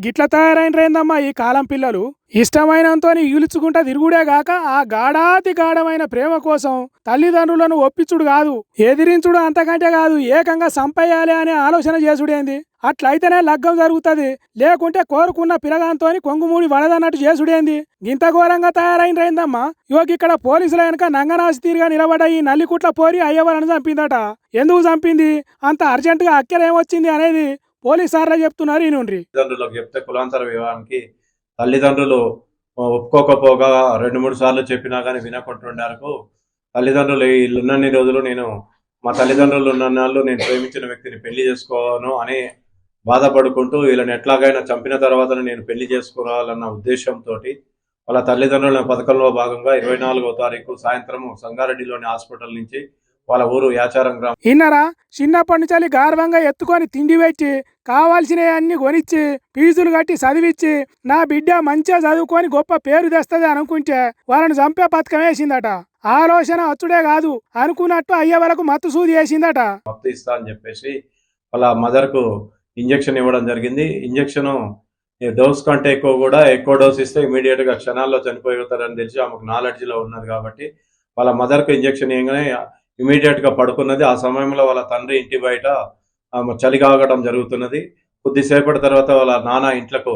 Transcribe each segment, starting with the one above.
గిట్ల తయారైనరేందమ్మా ఈ కాలం పిల్లలు. ఇష్టమైనంతోని ఈలుచుకుంటా తిరుగుడే గాక ఆ గాఢాతి గాఢమైన ప్రేమ కోసం తల్లిదండ్రులను ఒప్పించుడు కాదు, ఎదిరించుడు అంతకంటే కాదు, ఏకంగా సంపేయాలి అనే ఆలోచన చేసుడేంది. అట్లయితేనే లగ్గం జరుగుతుంది, లేకుంటే కోరుకున్న పిలగాంతోని కొంగుమూడి వడదన్నట్టు చేసుడేంది. ఇంత ఘోరంగా తయారైనరేందమ్మా. ఇక్కడ పోలీసుల వెనక నంగనాసి తీరుగా నిలబడ్డ ఈ నల్లికుట్ల పోరి అయ్యవాళ్ళని చంపిందట. ఎందుకు చంపింది, అంత అర్జెంటుగా అక్కెరేమొచ్చింది అనేది పోలీసు సార్లే చెప్తున్నారు. ఈ నుండి తల్లిదండ్రులకు చెప్తే కులాంతర వివాహానికి తల్లిదండ్రులు ఒప్పుకోకపోగా 2-3 సార్లు చెప్పినా కానీ వినకుంటుండారు. తల్లిదండ్రులు ఇల్లున్నన్ని రోజులు నేను మా తల్లిదండ్రులు ఉన్నన్నాళ్ళు నేను ప్రేమించిన వ్యక్తిని పెళ్లి చేసుకోను అని బాధపడుకుంటూ వీళ్ళని ఎట్లాగైనా చంపిన తర్వాత నేను పెళ్లి చేసుకోవాలన్న ఉద్దేశంతో వాళ్ళ తల్లిదండ్రుల పథకంలో భాగంగా 24వ తారీఖు సాయంత్రం సంగారెడ్డిలోని హాస్పిటల్ నుంచి వాళ్ళ ఊరు యాచారం గ్రామం ఇన్నరా చిన్నప్పటి నుంచి గర్వంగా ఎత్తుకొని తిండి పెట్టి కావాల్సినవి అన్ని కొనిచ్చి ఫీజులు కట్టి చదివిచ్చి నా బిడ్డ మంచిగా చదువుకొని గొప్ప పేరు తెస్తుంది అనుకుంటే వాళ్ళని చంపే పథకం వేసిందట. ఆలోచన అచ్చుడే కాదు, అనుకున్నట్టు అయ్యే వరకు మత్తు సూది వేసిందట. మత్తు ఇస్తా అని చెప్పేసి వాళ్ళ మదర్ కు ఇంజెక్షన్ ఇవ్వడం జరిగింది. ఇంజెక్షన్ డోస్ కంటే ఎక్కువ డోస్ ఇస్తే ఇమీడియట్ గా క్షణాల్లో చనిపోతారని తెలిసి ఆమెకు నాలెడ్జ్ లో ఉన్నది కాబట్టి వాళ్ళ మదర్ కు ఇంజెక్షన్ ఇవ్వగానే ఇమీడియట్ గా పడుకున్నది. ఆ సమయంలో వాళ్ళ తండ్రి ఇంటి బయట చలి కాగడం జరుగుతున్నది. కొద్దిసేపటి తర్వాత వాళ్ళ నాన్న ఇంట్లకు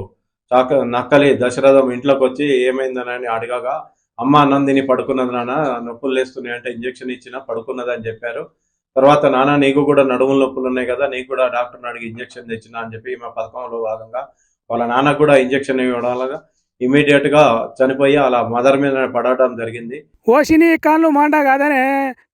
నక్కలి దశరథం ఇంట్లోకి వచ్చి ఏమైందని అడగగా అమ్మ నందిని పడుకున్నది నాన్న, నొప్పులు లేస్తున్నాయి అంటే ఇంజెక్షన్ ఇచ్చినా పడుకున్నది అని చెప్పారు. తర్వాత నాన్న నీకు కూడా నడుముల నొప్పులు ఉన్నాయి కదా, నీకు కూడా డాక్టర్ని అడిగి ఇంజెక్షన్ తెచ్చినా అని చెప్పి ఈమె పథకంలో భాగంగా వాళ్ళ నాన్నకు కూడా ఇంజెక్షన్ ఇవ్వడం వల్ల ఇమీడియట్ గా చనిపోయి అలా మదర్ మీద పడటం జరిగింది. ఓషిని కాళ్ళు మండ కాదనే,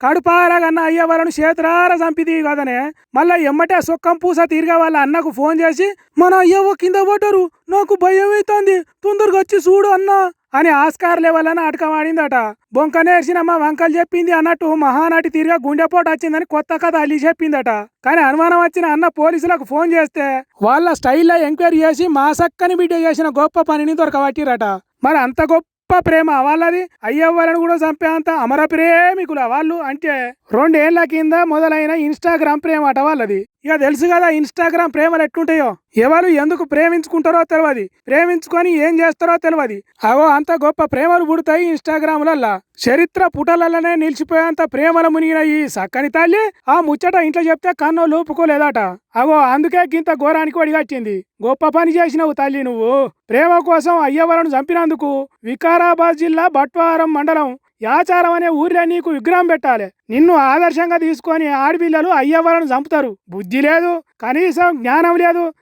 కడుపారగన్న అయ్య వాళ్ళను చేతురార చంపిది కాదనే, మళ్ళా ఎమ్మటే సొక్కం పూస తీరుగా వాళ్ళ అన్నకు ఫోన్ చేసి మన అయ్యవ్వ కింద పడ్డారు, నాకు భయం అవుతుంది, తొందరగా వచ్చి చూడు అన్నా అని ఆస్కార్ లెవెల్ని అటకమాడిందట. బొంక నేర్చినమ్మ వంకలు చెప్పింది అన్నట్టు మహానాటి తీరుగా గుండెపోటు వచ్చిందని కొత్త కథ అల్లి చెప్పిందట. కానీ అనుమానం వచ్చిన అన్న పోలీసులకు ఫోన్ చేస్తే వాళ్ళ స్టైల్లో ఎంక్వైరీ చేసి మా సక్కని బిడ్డ చేసిన గొప్ప పనిని దొరకబట్టిరట. మరి అంత గొప్ప ప్రేమ వాళ్ళది, అయ్యవ్వాలని కూడా చంపే అంత అమర ప్రేమికుల వాళ్ళు. అంటే 2 ఏళ్ల కింద మొదలైన ఇన్స్టాగ్రామ్ ప్రేమ అట వాళ్ళది. ఇక తెలుసు కదా ఇన్స్టాగ్రామ్ ప్రేమలు ఎట్లుంటాయో, ఎవరు ఎందుకు ప్రేమించుకుంటారో తెలియదు, ప్రేమించుకొని ఏం చేస్తారో తెలియదు. అవో అంత గొప్ప ప్రేమలు పుడతాయి ఇన్స్టాగ్రాములల్లా. చరిత్ర పుటలల్లనే నిలిచిపోయేంత ప్రేమల మునిగిన ఈ సక్కని తల్లి ఆ ముచ్చట ఇంట్లో చెప్తే కన్నో లోపుకోలేదట. అవో అందుకే గింత ఘోరానికి ఒడిగట్టింది. గొప్ప పని చేసినవు తల్లి నువ్వు. ప్రేమ కోసం అయ్యవలను చంపినందుకు వికారాబాద్ జిల్లా బట్వారం మండలం యాచారం అనే ఊర్లో నీకు విగ్రహం పెట్టాలి. నిన్ను ఆదర్శంగా తీసుకొని ఆడపిల్లలు అయ్యవ్వలను చంపుతారు. బుద్ధి లేదు, కనీసం జ్ఞానం లేదు,